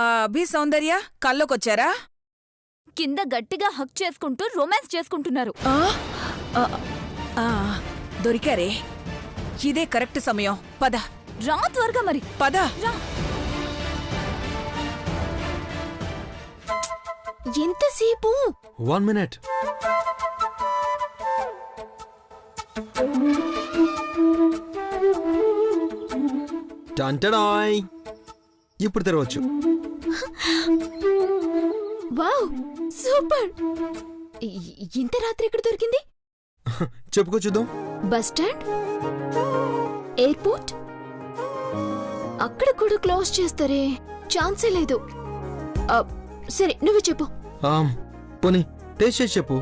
అభి సౌందర్య కల్లోకొచ్చారా? కింద గట్టిగా హక్ చేసుకుంటూ రొమాన్స్ చేసుకుంటున్నారు. దొరికారే, ఇదే కరెక్ట్ సమయం. పద రా త్వరగా, మరి పద. రా. ఎంతసేపు? 1 minute. టంటడాయ్, ఇప్పుడు తెరవచ్చు. Wow, super. ఇంత రాత్రి ఎక్కడ దొరికింది? చెప్పుకో చూద్దాం. బస్ స్టాండ్, ఎయిర్పోర్ట్, అక్కడ కూడా క్లోజ్ చేస్తారే, ఛాన్సే లేదు. సరే నువ్వు చెప్పు. పోనీ టేస్ట్ చేసి చెప్పు.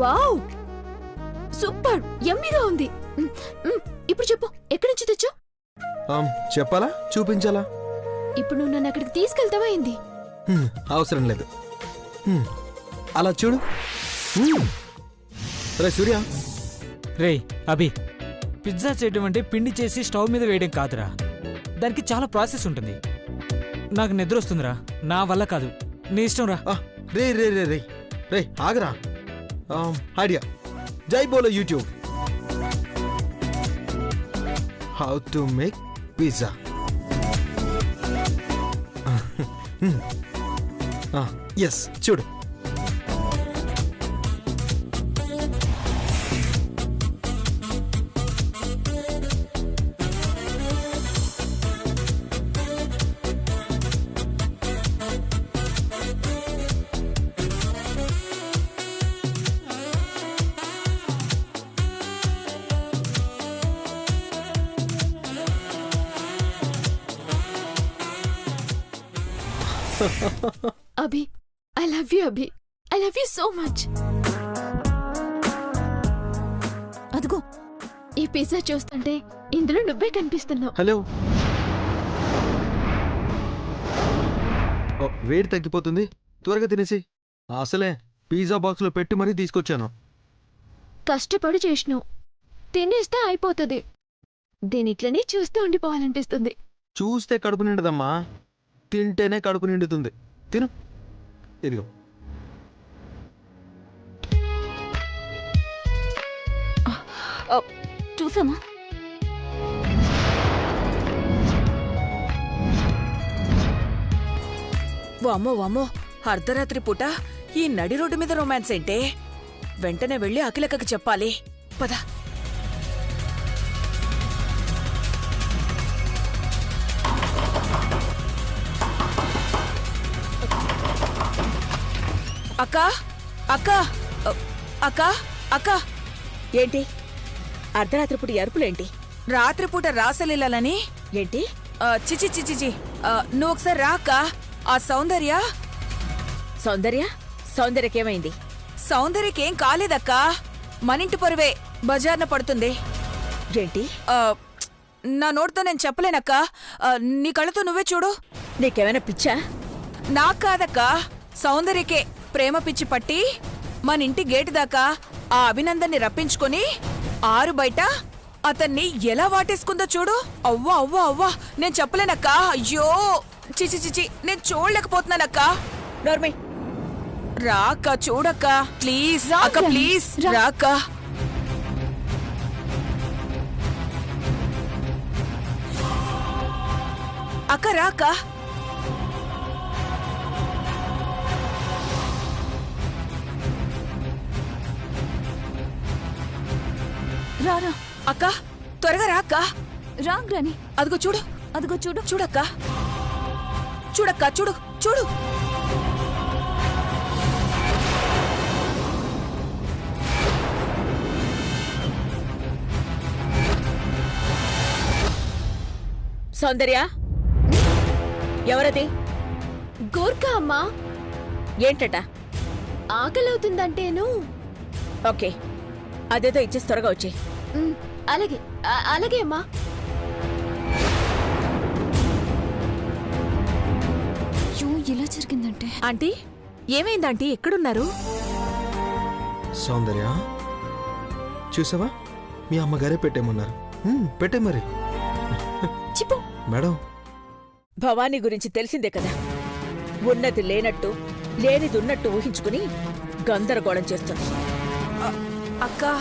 వావ్, సూపర్, యమ్మీగా ఉంది. ఇప్పుడు చెప్పు, ఎక్కడి నుంచి తెచ్చు? చెప్పాలా చూపించాలా? ఇప్పుడు నువ్వు నన్ను అక్కడికి తీసుకెళ్తావా ఏంది? అవసరం లేదు. అలా చూడు. రే సూర్య. రే అభి, పిజ్జా చేయడం అంటే పిండి చేసి స్టవ్ మీద వేయడం కాదురా, దానికి చాలా ప్రాసెస్ ఉంటుంది. నాకు నిద్ర వస్తుందిరా, నా వల్ల కాదు, నీ ఇష్టం రా. రే రే రే రే రే ఆగరా. ఐడియా, జై బోలో YouTube. How to make pizza. Yes, చూడు. Abhi, I love you Abhi, I love you so much. అదిగో ఈ పిజ్జా చూస్తుంటే ఇందులో నువ్వే కనిపిస్తున్నావు. హలో. వేడి తగ్గిపోతుంది, త్వరగా తినేసి. అసలే పిజ్జా బాక్స్లో పెట్టి మరీ తీసుకొచ్చాను. కష్టపడి చేసినావు, తినేస్తే అయిపోతుంది. దీనిట్లనే చూస్తూ ఉండిపోవాలనిపిస్తుంది. చూస్తే కడుపు నిండదమ్మా, తింటేనే కడుపు నిండుతుంది. తిను. ఇదిగో. చూసామా? వామ్మో వామ్మో, అర్ధరాత్రి పూట ఈ నడి రోడ్డు మీద రొమాన్స్ ఏంటే? వెంటనే వెళ్ళి అఖిలక్కకి చెప్పాలి. పద. అక్క అక్క అక్క అక్క. ఏంటి అర్ధరాత్రిపూట అరుపులేంటి? రాత్రిపూట రాసలీలని. ఏంటి? చిచి చిచిచి, నువ్వు ఒకసారి రా అక్క. ఆ సౌందర్య సౌందర్యకేమైంది? సౌందర్యకేం కాలేదక్క, మనింటి పొరువే బజార్న పడుతుంది. ఏంటి? నా నోటితో నేను చెప్పలేనక్క, నీ కళ్ళతో నువ్వే చూడు. నీకేమైనా పిచ్చా? నాకు కాదక్క, సౌందర్యకే ప్రేమ పిచ్చి పట్టి మనింటి గేటు దాకా ఆ అభినందన్ని రప్పించుకొని ఆరు బయట అతన్ని ఎలా వాటేసుకుందో చూడు. అవ్వా అవ్వా అవ్వా, నేను చెప్పలేనక్క. అయ్యో చిచి చిచి, నేను చూడలేకపోతున్నానక్క. నోర్మై, రాక చూడక్క ప్లీజ్. అక్క ప్లీజ్ రాక. అక్క రాక. రారా అక్క, త్వరగా రాక. రాగ్రాని. అదిగో చూడు, అదిగో చూడు. చూడక్క చూడక్క, చూడు చూడు. సౌందర్య, ఎవరది? గోర్ఖా అమ్మా. ఏంటట? ఆకలవుతుందంటేను. ఓకే, అదేదో ఇచ్చేసి త్వరగా వచ్చి. అలాగే అలాగే అమ్మా. ఇలా జరిగిందంటే ఆంటీ, ఏమైందంటీ ఎక్కడున్నారు? సౌందర్య చూసావా, మీ అమ్మగారే పెట్టేమన్నారు. పెట్టే మరి. చిప్పు. మేడం, భవానీ గురించి తెలిసిందే కదా. ఉన్నది లేనట్టు లేనిది ఉన్నట్టు ఊహించుకుని గందరగోళం చేస్తుంది. అక్కా,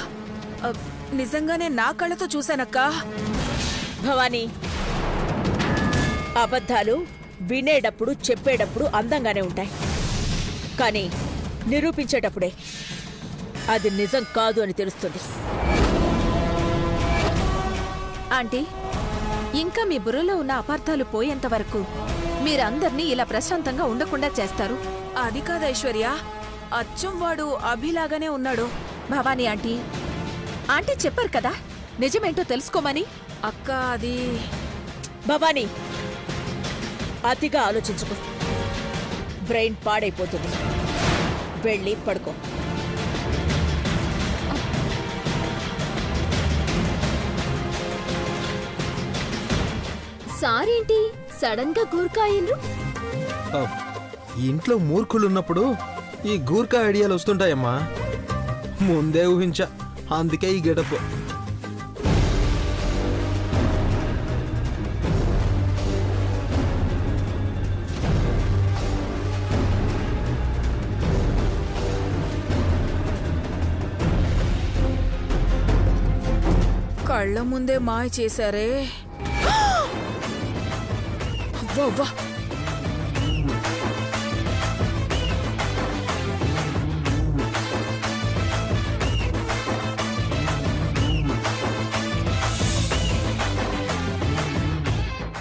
నిజంగానే నా కళ్ళతో చూశానక్కా. భవానీ, అబద్ధాలు వినేటప్పుడు చెప్పేటప్పుడు అందంగానే ఉంటాయి, కానీ నిరూపించేటప్పుడే అది నిజం కాదు అని తెలుస్తుంది. ఆంటీ, ఇంకా మీ బుర్రలో ఉన్న అపార్థాలు పోయేంత వరకు మీరందర్నీ ఇలా ప్రశాంతంగా ఉండకుండా చేస్తారు. అది కాదు ఐశ్వర్య, అచ్చం వాడు అభిలాగానే ఉన్నాడు. భవానీ ఆంటీ, ఆంటీ చెప్పారు కదా నిజమేంటో తెలుసుకోమని. అక్క, అది భవానీ, అతిగా ఆలోచించుకో, బ్రెయిన్ పాడైపోతుంది. వెళ్ళి పడుకో. సారేంటి సడన్ గా గూర్ఖాయిన్రు? ఇంట్లో మూర్ఖులున్నప్పుడు ఈ గూర్ఖా ఐడియాలు వస్తుంటాయమ్మా. ముందే ఊహించా, అందుకే ఈ గెటప్. కళ్ళ ముందే మాయ చేశారే. అవ్వా,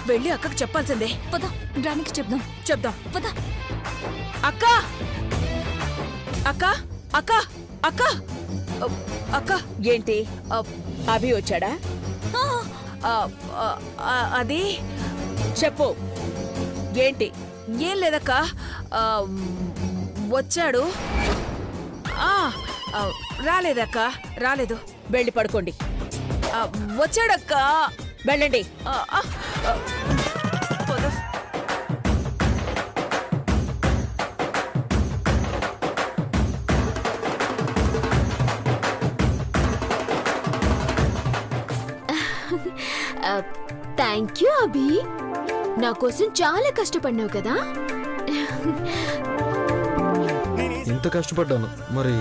వెళ్ళి అక్కకు చెప్పాల్సిందే. పద, రానికి చెప్దాం. చెప్దాం. పద. అక్క, అక్క, అక్క, అక్క, అక్క. ఏంటి, అభి వచ్చాడా? అది చెప్పు, ఏంటి? ఏం లేదక్క, వచ్చాడు. రాలేదక్క, రాలేదు. వెళ్ళి పడుకోండి. వచ్చాడక్క. వెళ్ళండి. పద. థ్యాంక్ యూ అభి, నా కోసం చాలా కష్టపడినావు కదా. ఇంత కష్టపడ్డాను మరి.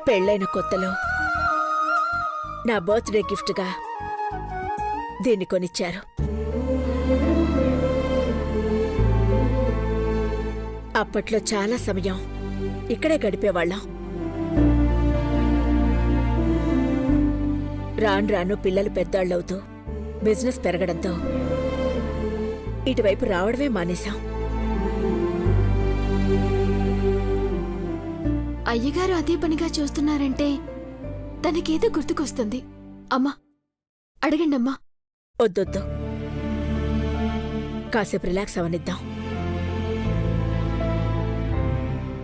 పెళ్ళైన కొత్తలో నా బర్త్డే గిఫ్ట్గా దీన్ని కొనిచ్చారు. అప్పట్లో చాలా సమయం ఇక్కడే గడిపేవాళ్ళం. రాను రాను పిల్లలు పెద్దాళ్ళవుతూ బిజినెస్ పెరగడంతో ఇటువైపు రావడమే మానేశాం. అయ్యగారు అదే పనిగా చూస్తున్నారంటే తనకేదో గుర్తుకొస్తుంది. అమ్మా, అడగండమ్మా. వద్దొద్దు, కాసేపు రిలాక్స్ అవనిద్దాం.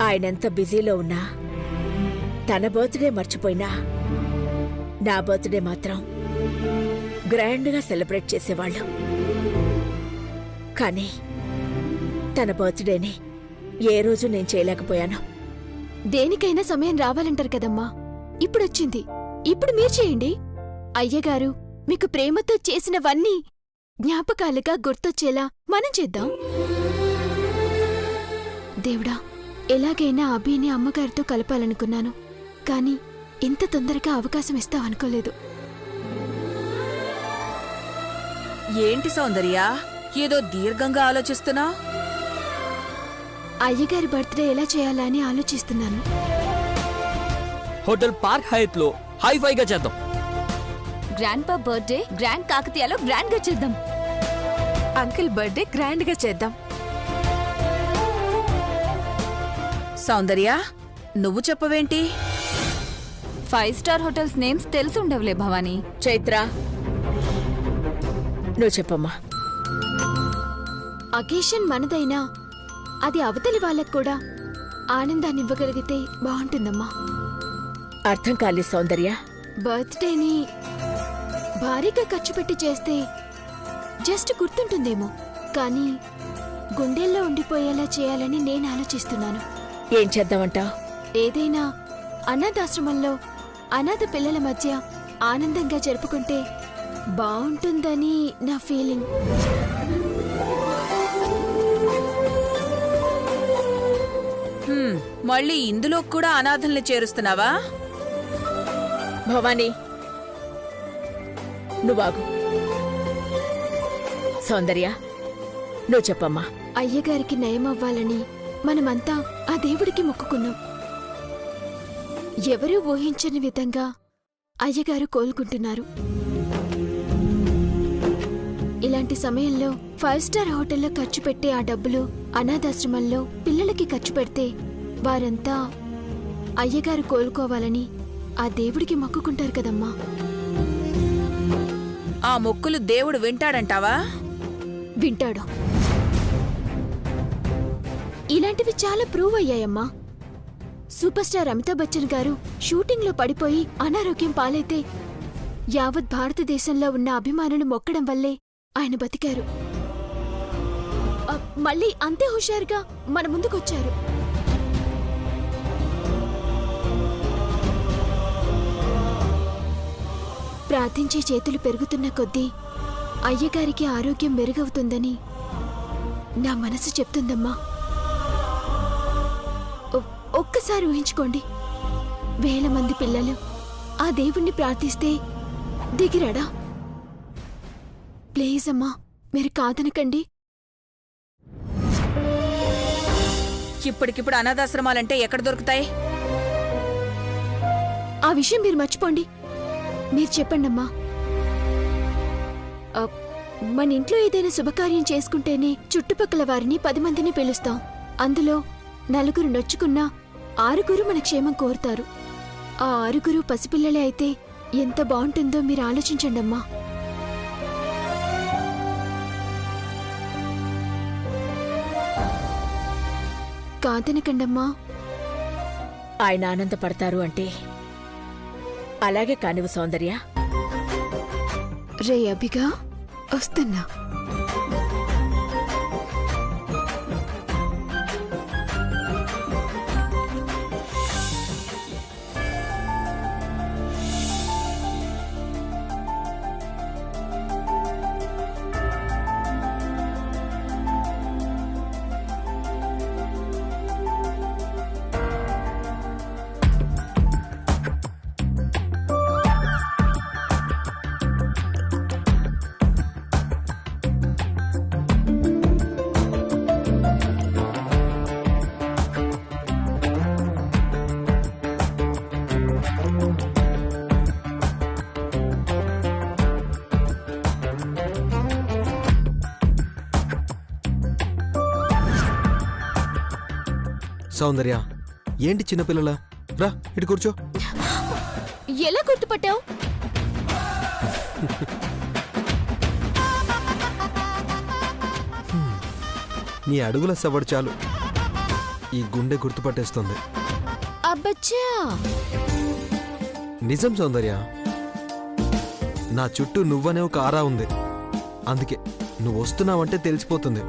ఆయనెంత బిజీలో ఉన్నా, తన బర్త్డే మర్చిపోయినా నా బర్త్డే మాత్రం గ్రాండ్గా సెలబ్రేట్ చేసేవాళ్ళం. కానీ తన బర్త్డేని ఏ రోజు నేను చేయలేకపోయాను. దేనికైనా సమయం రావాలంటారు కదమ్మా. ఇప్పుడొచ్చింది. ఇప్పుడు మీరు చేయండి. అయ్యగారు మీకు ప్రేమతో చేసినవన్నీ జ్ఞాపకాలుగా గుర్తొచ్చేలా మనం చేద్దాం. దేవుడా, ఎలాగైనా అభిని అమ్మగారితో కలపాలనుకున్నాను, కాని ఇంత తొందరగా అవకాశం ఇస్తావనుకోలేదు. ఏంటి సౌందర్య, ఏదో దీర్ఘంగా ఆలోచిస్తున్నావు? అయ్యగారి బర్త్డే ఎలా చేయాలా అని ఆలోచిస్తున్నాను. హోటల్ పార్క్ హయత్ లో హైఫైగా చేద్దాం. గ్రాండ్ పా బర్త్డే గ్రాండ్ కాకతీయలో గ్రాండ్ గా చేద్దాం. అంకుల్ బర్త్డే గ్రాండ్ గా చేద్దాం. సౌందర్య, నువ్వు చెప్పవేంటి? 5 స్టార్ హోటల్స్ నేమ్స్ తెలిసి ఉండవులే భవానీ. చైత్ర, నువ్వు చెప్పమ్మా. అకేషన్ మనదైనా అది అవతలి వాళ్ళకు కూడా ఆనందాన్ని ఇవ్వగలిగితే బాగుంటుందమ్మా. అర్థం కాలేదు సౌందర్య. బర్త్డేని భారీగా ఖర్చు పెట్టి చేస్తే జస్ట్ గుర్తుంటుందేమో, కానీ గుండెల్లో ఉండిపోయేలా చేయాలని నేను ఆలోచిస్తున్నాను. ఏం చేద్దామంటావు? ఏదైనా అనాథాశ్రమంలో అనాథ పిల్లల మధ్య ఆనందంగా జరుపుకుంటే బావుంటుందని నా ఫీలింగ్. మళ్ళీ ఇందులో కూడా అనాథల్ని చేరుస్తున్నావా? భవానీ, నువ్వాగు. సౌందర్య, నువ్వు చెప్పమ్మా. అయ్యగారికి నయమవ్వాలని మనమంతా ఆ దేవుడికి మొక్కుకున్నాం. ఎవరూ ఊహించని విధంగా అయ్యగారు కోలుకుంటున్నారు. ఇలాంటి సమయంలో 5 స్టార్ హోటల్లో ఖర్చు పెట్టే ఆ డబ్బులు అనాథాశ్రమంలో పిల్లలకి ఖర్చు పెడితే వారంతా అయ్యగారు కోలుకోవాలని ఆ దేవుడికి మొక్కుకుంటారు కదమ్మా. ఆ మొక్కులు దేవుడు వింటాడంటావా? వింటాడు. ఇలాంటివి చాలా ప్రూవ్ అయ్యాయమ్మా. సూపర్ స్టార్ అమితాబ్ బచ్చన్ గారు షూటింగ్లో పడిపోయి అనారోగ్యం పాలైతే యావత్ భారతదేశంలో ఉన్న అభిమానులు మొక్కడం వల్లే ఆయన బతికారు. మళ్ళీ అంతే హుషారుగా మన ముందుకొచ్చారు. ప్రార్థించే చేతులు పెరుగుతున్న కొద్దీ అయ్యగారికి ఆరోగ్యం మెరుగవుతుందని నా మనసు చెప్తుందమ్మా. ఒక్కసారి ఊహించుకోండి, 1000 మంది పిల్లలు ఆ దేవుణ్ణి ప్రార్థిస్తే దిగిరాడా? ప్లీజ్ అమ్మా, మీరు కాదనకండి. ఇప్పటికిప్పుడు అనాథాశ్రమాలంటే ఎక్కడ దొరుకుతాయి? ఆ విషయం మీరు మర్చిపోండి. మీరు చెప్పండమ్మా. మన ఇంట్లో ఏదైనా శుభకార్యం చేసుకుంటేనే చుట్టుపక్కల వారిని 10 మందిని పిలుస్తాం. అందులో 4 నొచ్చుకున్నా 6 మన క్షేమం కోరుతారు. ఆ 6 పసిపిల్లలే అయితే ఎంత బాగుంటుందో మీరు ఆలోచించండమ్మా. కాదనకండమ్మా. ఆయన ఆనందపడతారు అంటే అలాగే కానివు సౌందర్య. రే అభిగా, వస్తున్నా. సౌందర్య, ఏంటి చిన్నపిల్లల? రా, ఇటు కూర్చో. ఎలా గుర్తుపట్టావు? నీ అడుగుల సవడు చాలు ఈ గుండె గుర్తుపట్టేస్తుంది. అబ్బచ్చా, నిజం సౌందర్య, నా చుట్టూ నువ్వనే ఒక ఆరా ఉంది. అందుకే నువ్వు వస్తున్నావంటే తెలిసిపోతుంది.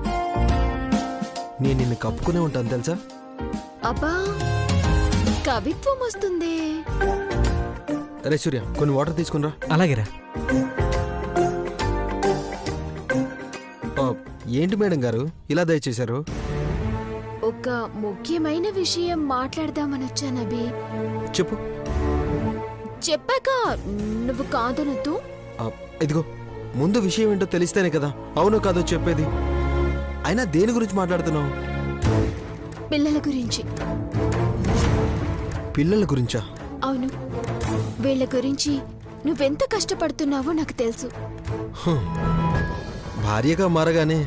నేను నిన్ను కప్పుకునే ఉంటాను తెలుసా? అబ్బా కవిత్వం వస్తుంది. రే సూర్య, కొన్ని వాటర్ తీసుకునిరా. అలాగేరా. ఏంటి మేడం గారు ఇలా దయచేశారు? ఒక ముఖ్యమైన విషయం మాట్లాడదామని వచ్చానబి. చెప్పు. చెప్పాక నువ్వు కాదనొద్దు. ఇదిగో, ముందు విషయం ఏంటో తెలిస్తేనే కదా అవునో కాదో చెప్పేది. అయినా దేని గురించి మాట్లాడుతున్నావు? పిల్లల గురించి. పిల్లల గురించా? అవును, వీళ్ళ గురించి నువ్వెంత కష్టపడుతున్నావో నాకు తెలుసు. భార్యగా మారగానే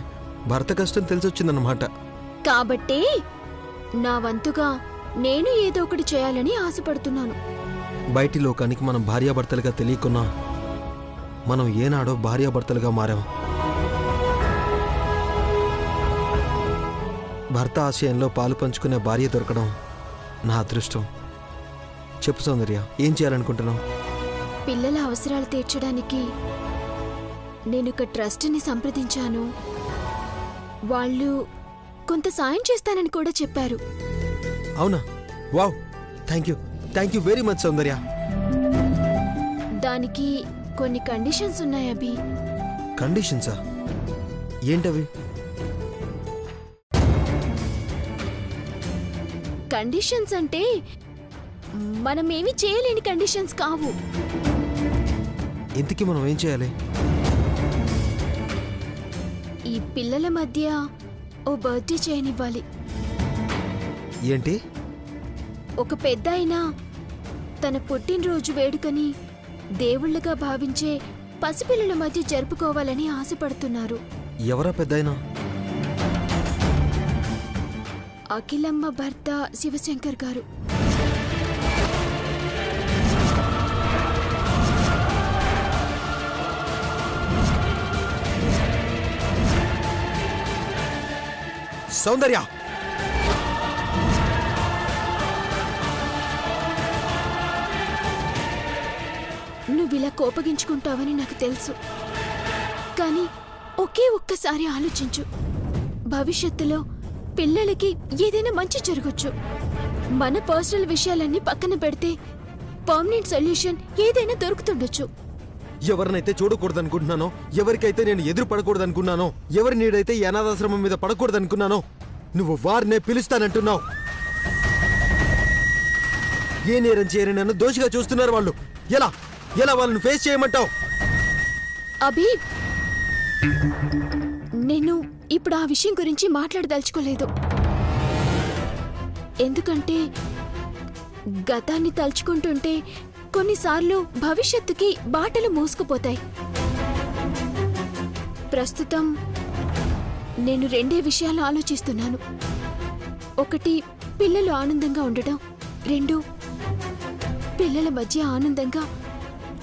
భర్త కష్టం తెలిసొచ్చిందన్నమాట. కాబట్టి నా వంతుగా నేను ఏదో ఒకటి చేయాలని ఆశపడుతున్నాను. బయటి లోకానికి మనం భార్యాభర్తలుగా తెలియకున్నా మనం ఏనాడో భార్యాభర్తలుగా మారాం. భర్త ఆశయంలో పాలు పంచుకునే భార్య దొరకడం నా అదృష్టం. చెప్పు సౌందర్య, ఏం చేయాలనుకుంటున్నావు? పిల్లల అవసరాలు తీర్చడానికి నేనొక ట్రస్ట్ని సంప్రదించాను. వాళ్ళు కొంత సాయం చేస్తానని కూడా చెప్పారు. అవునా? Wow, thank you very much Soundarya. దానికి కొన్ని కండిషన్స్ ఉన్నాయి అభి. కండిషన్సా? ఏంటవి? కండిషన్స్ అంటే మనమేమి చేయలేని కండిషన్స్ కావు. ఇంతకీ మనం ఏం చేయాలి? ఈ పిల్లల మధ్య ఓ బర్త్డే చేయనివ్వాలి. ఏంటి? ఒక పెద్దాయన తన పుట్టినరోజు వేడుకని దేవుళ్ళగా భావించే పసిపిల్లల మధ్య జరుపుకోవాలని ఆశపడుతున్నారు. ఎవరా పెద్దాయన? అఖిలమ్మ భర్త శివశంకర్ గారు. సౌందర్య, నువ్విలా కోపగించుకుంటావని నాకు తెలుసు. కానీ ఒక్కసారి ఆలోచించు. భవిష్యత్తులో పిల్లలకి ఏదైనా మంచి జరగచ్చు. మన పర్సనల్ విషయాలన్నీ పక్కన పెడితే పర్మనెంట్ సొల్యూషన్ ఏదైనా దొరుకుతుండొచ్చు. ఎవరినైతే చూడకూడదనుకుంటున్నానో, ఎవరికైతే నేను ఎదురు పడకూడదనుకున్నానో, ఎవరి నీడైతే ఈ అనాథాశ్రమం మీద పడకూడదనుకున్నానో నువ్వు వారినే పిలుస్తానంటున్నావు. ఏ నేరం చేయని నన్ను దోషిగా చూస్తున్నారు వాళ్ళు. ఎలా ఎలా వాళ్ళని ఫేస్ చేయమంటావు? అభి, నేను ఇప్పుడు ఆ విషయం గురించి మాట్లాడదలుచుకోలేదు. ఎందుకంటే గతాన్ని తలుచుకుంటుంటే కొన్నిసార్లు భవిష్యత్తుకి బాటలు మూసుకుపోతాయి. ప్రస్తుతం నేను రెండే విషయాలు ఆలోచిస్తున్నాను. ఒకటి, పిల్లలు ఆనందంగా ఉండడం. రెండు, పిల్లల మధ్య ఆనందంగా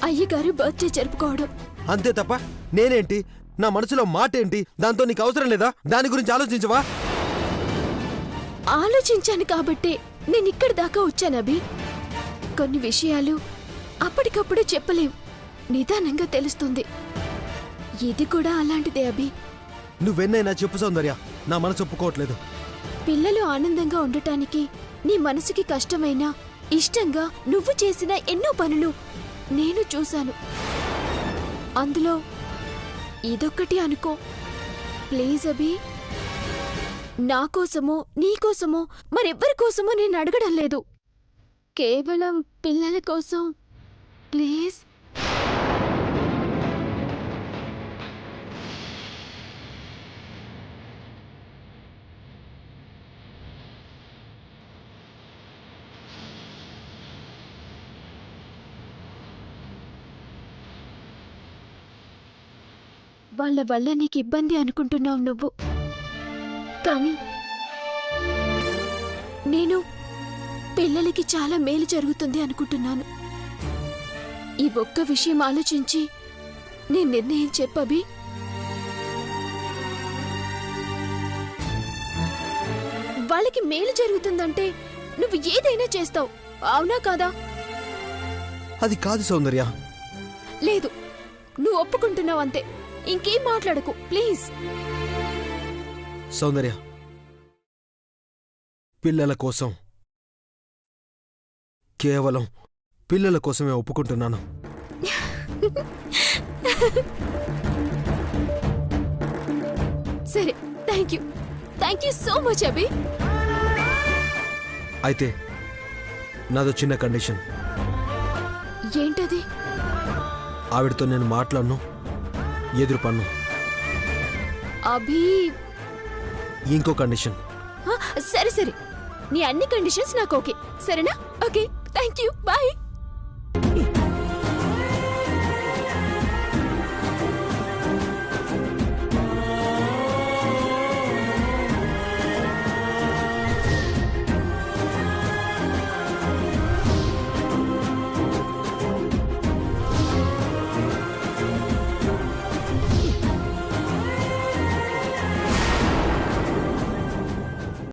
అయ్యగారు బర్త్డే జరుపుకోవడం. అంతే తప్ప నేనేంటి, నా మనసులో మాట ఏంటి, దాంతో నీకు అవసరం లేదా? దాని గురించి ఆలోచించవా? ఆలోచించాను కాబట్టే నేనిక్కడి దాకా వచ్చాను అభి. కొన్ని విషయాలు అప్పటికప్పుడు చెప్పలేం, నిదానంగా తెలుస్తుంది. ఇది కూడా అలాంటిదే అభి. నువ్వెన్నైనా చెప్పు సౌందర్య, నా మనసు ఒప్పుకోవట్లేదు. పిల్లలు ఆనందంగా ఉండటానికి నీ మనసుకి కష్టమైనా ఇష్టంగా నువ్వు చేసిన ఎన్నో పనులు నేను చూశాను. అందులో ఇదొక్కటి అనుకో. ప్లీజ్ అభి, నా కోసమో నీకోసమో మరెవ్వరి కోసమో నేను అడగడం లేదు. కేవలం పిల్లల కోసం ప్లీజ్. వాళ్ళ వల్ల నీకు ఇబ్బంది అనుకుంటున్నావు నువ్వు, కానీ నేను పిల్లలకి చాలా మేలు జరుగుతుంది అనుకుంటున్నాను. ఈ ఒక్క విషయం ఆలోచించి నీ నిర్ణయం చెప్పబి. వాళ్ళకి మేలు జరుగుతుందంటే నువ్వు ఏదైనా చేస్తావు, అవునా కాదా? అది కాదు సౌందర్య. లేదు, నువ్వు ఒప్పుకుంటున్నావు అంతే. ఇంకేం మాట్లాడకు ప్లీజ్. సౌందర్య, పిల్లల కోసం కేవలం పిల్లల కోసమే ఒప్పుకుంటున్నాను. సరే, థ్యాంక్ యూ సో మచ్ అభి. అయితే నాదో చిన్న కండిషన్. ఏంటది? ఆవిడతో నేను మాట్లాడను, ఎదురు పన్ను. అభి, ఇంకో కండిషన్. సరే నీ అన్ని కండిషన్స్ నాకు ఓకే, సరేనా? Okay, thank you, bye.